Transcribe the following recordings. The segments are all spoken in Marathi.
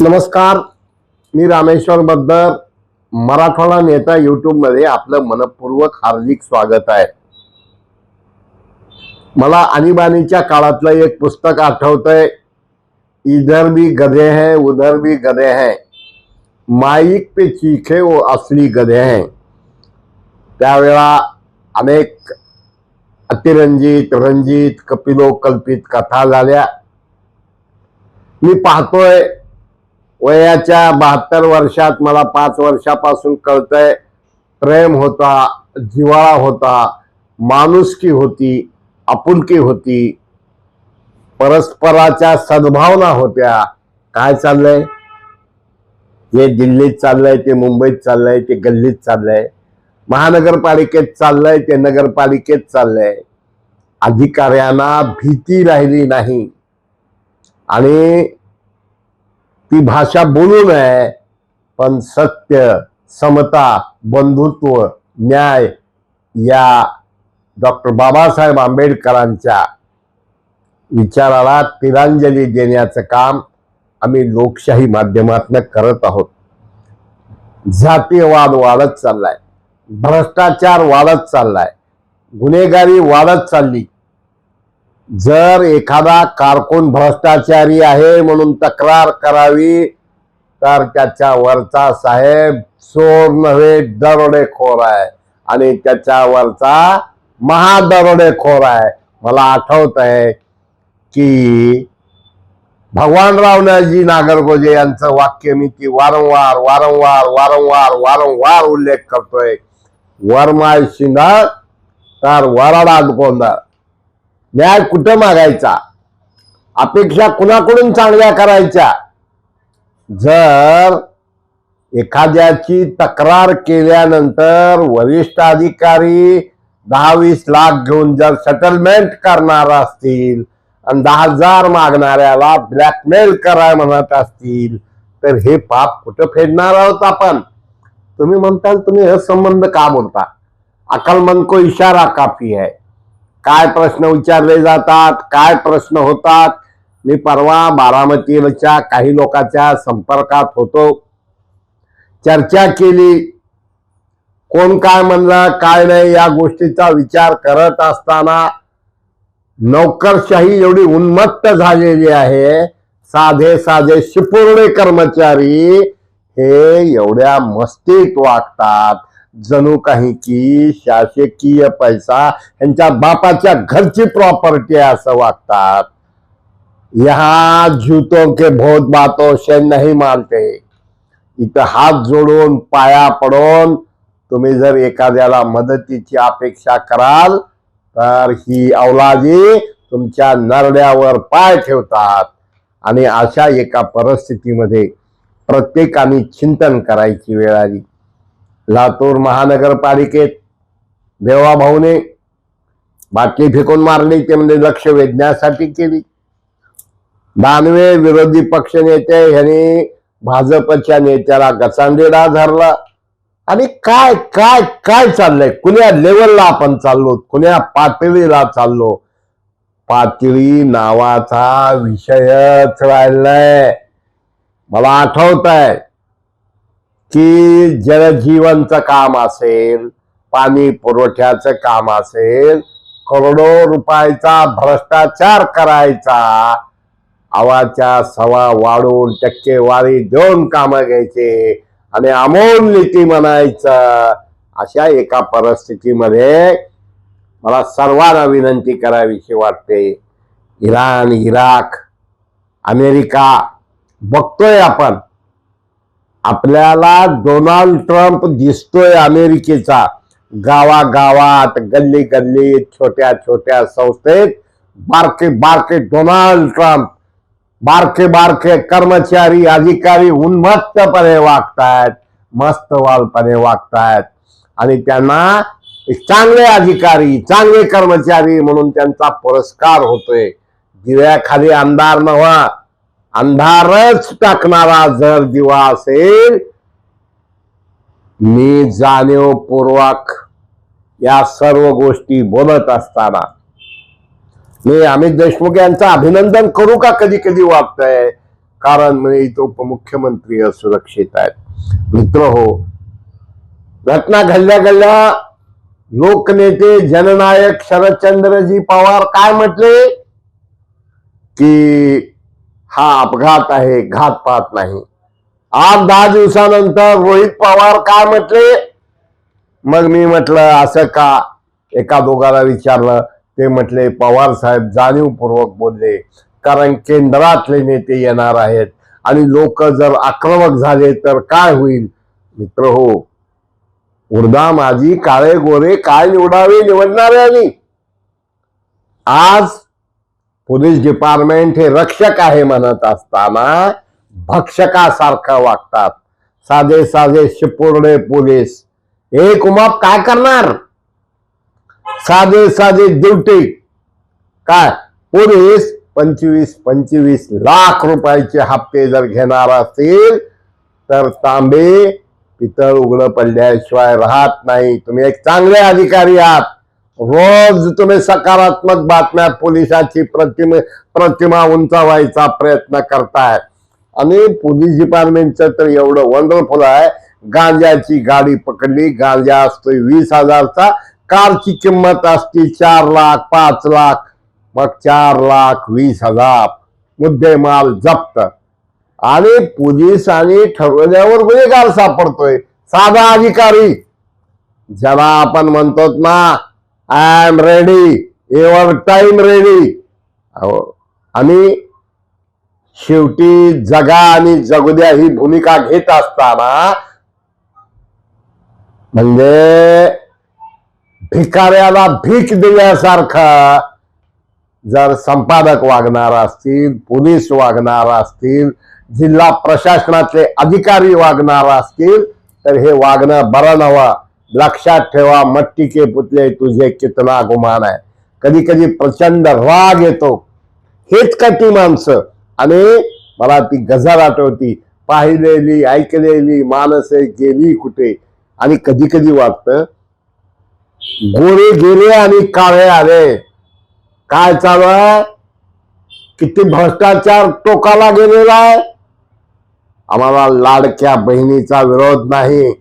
नमस्कार, मी रामेश्वर बद्दर, मराठवाडा नेता यूट्यूब मध्ये आपलं मनपूर्वक हार्दिक स्वागत आहे. मला आणीबाणीच्या काळातलं एक पुस्तक आठवतंय, इधर भी गधे हैं उधर भी गधे हैं, माईक पे चीखे वो असली गधे हैं. त्यावेळा अनेक अतिरंजित रंजित कपिलो कल्पित कथा झाल्या. मी पाहतोय वयाच्या 72 वर्षात मला 5 वर्षापासून कळतंय, प्रेम होता, जिव्हाळा होता, माणुसकी होती, आपुलकी होती, परस्पराच्या सद्भावना होत्या. काय चाललंय? हे दिल्लीत चाललंय, ते मुंबईत चाललंय, ते गल्लीत चाललंय, महानगरपालिकेत चाललंय, ते नगरपालिकेत चाललंय. अधिकाऱ्यांना भीती राहिली नाही आणि ती भाषा बोलू नये, पण सत्य, समता, बंधुत्व, न्याय या डॉक्टर बाबासाहेब आंबेडकरांच्या विचाराला तिलांजली देण्याचं काम आम्ही लोकशाही माध्यमातून करत आहोत. जातीयवाद वाढत चाललाय, भ्रष्टाचार वाढत चाललाय, गुन्हेगारी वाढत चालली. जर एखादा कारकून भ्रष्टाचारी आहे म्हणून तक्रार करावी तर त्याच्या वरचा साहेब चोर नव्हे दरोडेखोर आहे आणि त्याच्या वरचा महादरोडेखोर आहे. मला आठवत आहे की भगवानरावजी नागरगोजे यांचं वाक्य मी ती वारंवार वारंवार वारंवार वारंवार उल्लेख करतोय, वरमाय शिंगा तर वराडात गोंधळ. न्याय कुठं मागायचा? अपेक्षा कुणाकडून चांगल्या करायच्या? जर एखाद्याची तक्रार केल्यानंतर वरिष्ठ अधिकारी 10-20 लाख घेऊन जर सेटलमेंट करणार असतील आणि 10,000 मागणाऱ्याला ब्लॅकमेल कराय म्हणत असतील तर हे पाप कुठं फेडणार आहोत आपण? तुम्ही म्हणताल तुम्ही हे संबंध का बोलता? अकलमंद को इशारा काफी है. काय प्रश्न विचारले जातात, काय प्रश्न होतात. मी परवा बारामतीच्या काही लोकांच्या संपर्कात होतो, चर्चा केली, कोण काय म्हणलं काय नाही या गोष्टीचा विचार करत असताना नोकरशाही एवढी उन्मत्त झालेली आहे. साधे साधे शिपुर्डे कर्मचारी हे एवढ्या मस्तीत वागतात जणू काही की शासकीय पैसा यांच्या बापाच्या घरची प्रॉपर्टी असं वागतात. यहाँ जूतों के बहुत बातों से नहीं मानते. इथं हात जोडून पाया पडून तुम्ही जर एखाद्याला मदतीची अपेक्षा कराल तर ही औलादी तुमच्या नरड्यावर पाय ठेवतात. आणि अशा एका परिस्थितीमध्ये प्रत्येकाने चिंतन करायची वेळ आली. लातूर महानगरपालिकेत देवा भाऊने बाटली फेकून मारली, ते म्हणजे लक्ष वेधण्यासाठी केली. दानवे विरोधी पक्ष नेते यांनी भाजपच्या नेत्याला गचांडेला धरला. आणि काय काय काय चाललंय? कुण्या लेवलला आपण चाललो, कुण्या पातळीला चाललो? पातळी नावाचा विषयच राहिलाय. मला आठवत आहे की जलजीवनचं काम असेल, पाणी पुरवठ्याचं काम असेल, करोडो रुपयाचा भ्रष्टाचार करायचा, आवाच्या सवा वाढून टक्केवारी देऊन कामं घ्यायचे आणि अमोल नीती म्हणायचं. अशा एका परिस्थितीमध्ये मला सर्वांना विनंती करावीशी वाटते. इराण, इराक, अमेरिका बघतोय आपण. आपल्याला डोनाल्ड ट्रम्प दिसतोय अमेरिकेचा. गावागावात, गल्ली गल्लीत, छोट्या छोट्या संस्थेत बारके बारके डोनाल्ड ट्रम्प, बारके बारके कर्मचारी अधिकारी उन्मत्तपणे वागतायत, मस्तवालपणे वागतायत. आणि त्यांना चांगले अधिकारी, चांगले कर्मचारी म्हणून त्यांचा पुरस्कार होतोय. दिव्याखाली अंधार नव्हा, अंधारच टाकणारा जर दिवा असेल. मी जाणीवपूर्वक या सर्व गोष्टी बोलत असताना मी अमित देशमुख यांचं अभिनंदन करू का कधी कधी वाटतंय. कारण म्हणजे इथं उपमुख्यमंत्री असुरक्षित आहेत. मित्र हो, घटना घडल्या लोकनेते जननायक शरदचंद्रजी पवार काय म्हटले की हा अपघात आहे, घात पात नाही. 8-10 दिवसानंतर रोहित पवार काय म्हटले, मग मी म्हटलं असं का, एका दोघाला विचारलं, ते म्हटले पवार साहेब जाणीवपूर्वक बोलले, कारण केंद्रातले नेते येणार आहेत आणि लोक जर आक्रमक झाले तर काय होईल. मित्र हो, उर्दा माझी काळे गोरे काय निवडावे निवडणाऱ्यांनी. आज पोलीस डिपार्टमेंट हे रक्षक आहे म्हणत असताना भक्षकासारखं वागतात. साधे साधे शिपुर्डे पोलीस एक उमाप काय करणार. साधे साधे ड्युटी काय पोलीस 25-25 लाख रुपयाचे हप्ते जर घेणार असतील तर तांबे पितळ उघड पडल्याशिवाय राहत नाही. तुम्ही एक चांगले अधिकारी आहात. रोज तुम्ही सकारात्मक बातम्या पोलिसाची प्रतिमा उंचावायचा प्रयत्न करताय आणि पोलीस डिपार्टमेंटचं तर एवढं वंडरफुल आहे. गांजाची गाडी पकडली, गांजा असतोय 20,000चा, कारची किंमत असती 4 लाख 5 लाख, मग 4,20,000 मुद्देमाल जप्त. आणि पोलिसांनी ठरवल्यावर गुन्हेगार सापडतोय. साधा अधिकारी ज्याला आपण म्हणतो ना I am ready, ever time ready, आणि शेवटी जगा आणि जगुद्या ही भूमिका घेत असताना म्हणजे भिकाऱ्याला भीक दिल्यासारखं जर संपादक वागणार असतील, पोलीस वागणार असतील, जिल्हा प्रशासनातले अधिकारी वागणार असतील तर हे वागणं बरं नव्हतं. लक्षात ठेवा, मट्टी के पुतले तुझे कितना गुमान आहे. कधी कधी प्रचंड राग येतो. हेच कटी माणसं. आणि मला ती गझल आठवती, पाहिलेली ऐकलेली माणसे गेली कुठे. आणि कधी कधी वाटतं गोरे गेले आणि काळे आले. काय चालू आहे, किती भ्रष्टाचार टोकाला गेलेला आहे. आम्हाला लाडक्या बहिणीचा विरोध नाही,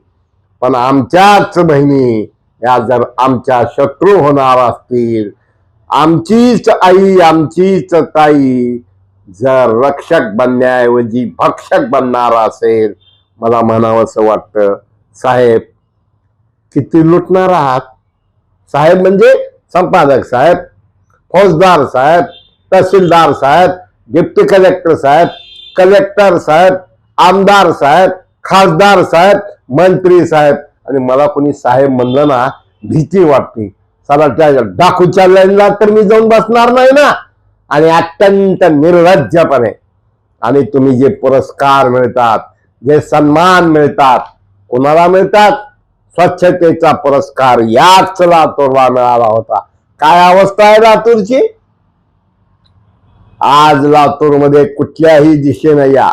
पण आमच्याच बहिणी या जर आमच्या शत्रू होणार असतील, आमचीच आई आमचीच ताई जर रक्षक बनण्याऐवजी भक्षक बनणार असेल, मला म्हणावंसं वाटतं, साहेब किती लुटणार आहात. साहेब म्हणजे संपादक साहेब, फौजदार साहेब, तहसीलदार साहेब, डिप्टी कलेक्टर साहेब, कलेक्टर साहेब, आमदार साहेब, खासदार साहेब, मंत्री साहेब. आणि मला कोणी साहेब म्हणलं ना भीती वाटते. साला त्या डाकूच्या लाईनला तर मी जाऊन बसणार नाही ना. आणि अत्यंत निर्लज्जपणे. आणि तुम्ही जे पुरस्कार मिळतात, जे सन्मान मिळतात, कोणाला मिळतात. स्वच्छतेचा पुरस्कार याच लातूरला मिळाला होता. काय अवस्था आहे लातूरची. आज लातूरमध्ये कुठल्याही दिशेने या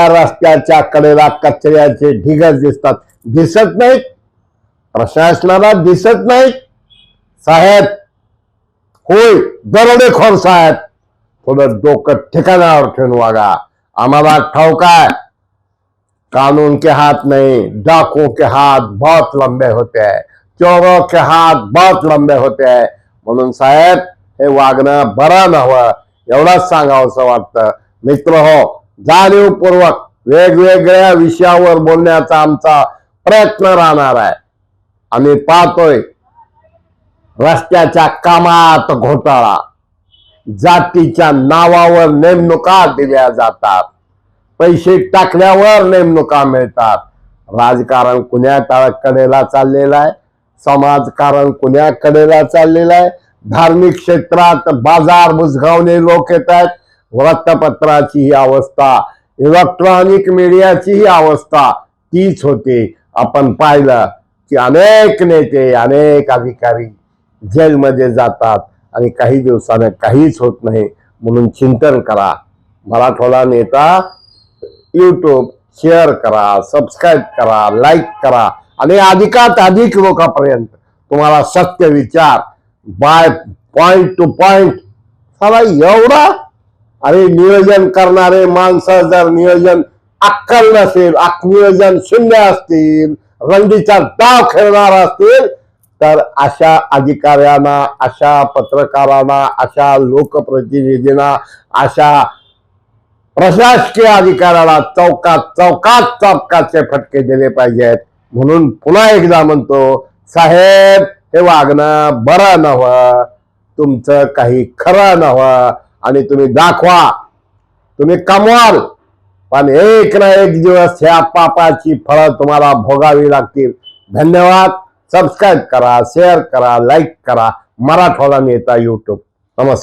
रस्त्याच्या कडेला कचऱ्याचे ढिगच दिसतात. दिसत नाहीत प्रशासनाला, दिसत नाहीत. साहेब होय दरोडेखोर साहेब, थोडं डोकं ठिकाणावर ठेवून वागा. आम्हाला ठाऊक आहे कानून के हाथ नहीं, डाकू के हाथ बहुत लंबे होते हैं, चोरों के हाथ बहुत लंबे होते हैं. म्हणून साहेब हे वागणं बरं नव्हतं, एवढंच सांगावंसं वाटतं. मित्र हो, जाणीवपूर्वक वेगवेगळ्या विषयावर बोलण्याचा आमचा प्रयत्न राहणार आहे. आम्ही पाहतोय रस्त्याच्या कामात घोटाळा, जातीच्या नावावर नेमणुका दिल्या जातात, पैसे टाकल्यावर नेमणुका मिळतात. राजकारण कुण्या कडेला चाललेलं आहे, समाजकारण कुण्या कडेला चाललेलं आहे. धार्मिक क्षेत्रात बाजार बुजगावणे लोक येत आहेत. वृत्तपत्राची ही अवस्था, इलेक्ट्रॉनिक मीडियाची ही अवस्था तीच होते. आपण पाहिलं की अनेक नेते, अनेक अधिकारी जेलमध्ये जातात आणि काही दिवसाने काहीच होत नाही. म्हणून चिंतन करा. मराठवाडा नेता यूट्यूब शेअर करा, सबस्क्राईब करा, लाईक करा आणि अधिकात अधिक लोकांपर्यंत तुम्हाला सत्य विचार बाय पॉइंट टू पॉइंट. साला एवढा अरे नियोजन करणारे माणसं जर नियोजन अक्कल नसेल, नियोजन शून्य असतील, रंगीचा डाव खेळणार असतील, तर अशा अधिकाऱ्यांना, अशा पत्रकारांना, अशा लोकप्रतिनिधींना, अशा प्रशासकीय अधिकाऱ्याला चौकाचे फटके दिले पाहिजेत. म्हणून पुन्हा एकदा म्हणतो, साहेब हे वागणं बरं नव्हतं, तुमचं काही खरं नव्हतं आणि तुम्ही दाखवा, तुम्ही कमवाल, पण एक ना एक दिवस ह्या पापाची फळं तुम्हाला भोगावी लागतील. धन्यवाद. सबस्क्राईब करा, शेअर करा, लाईक करा. मराठवाडा नेता YouTube. नमस्कार.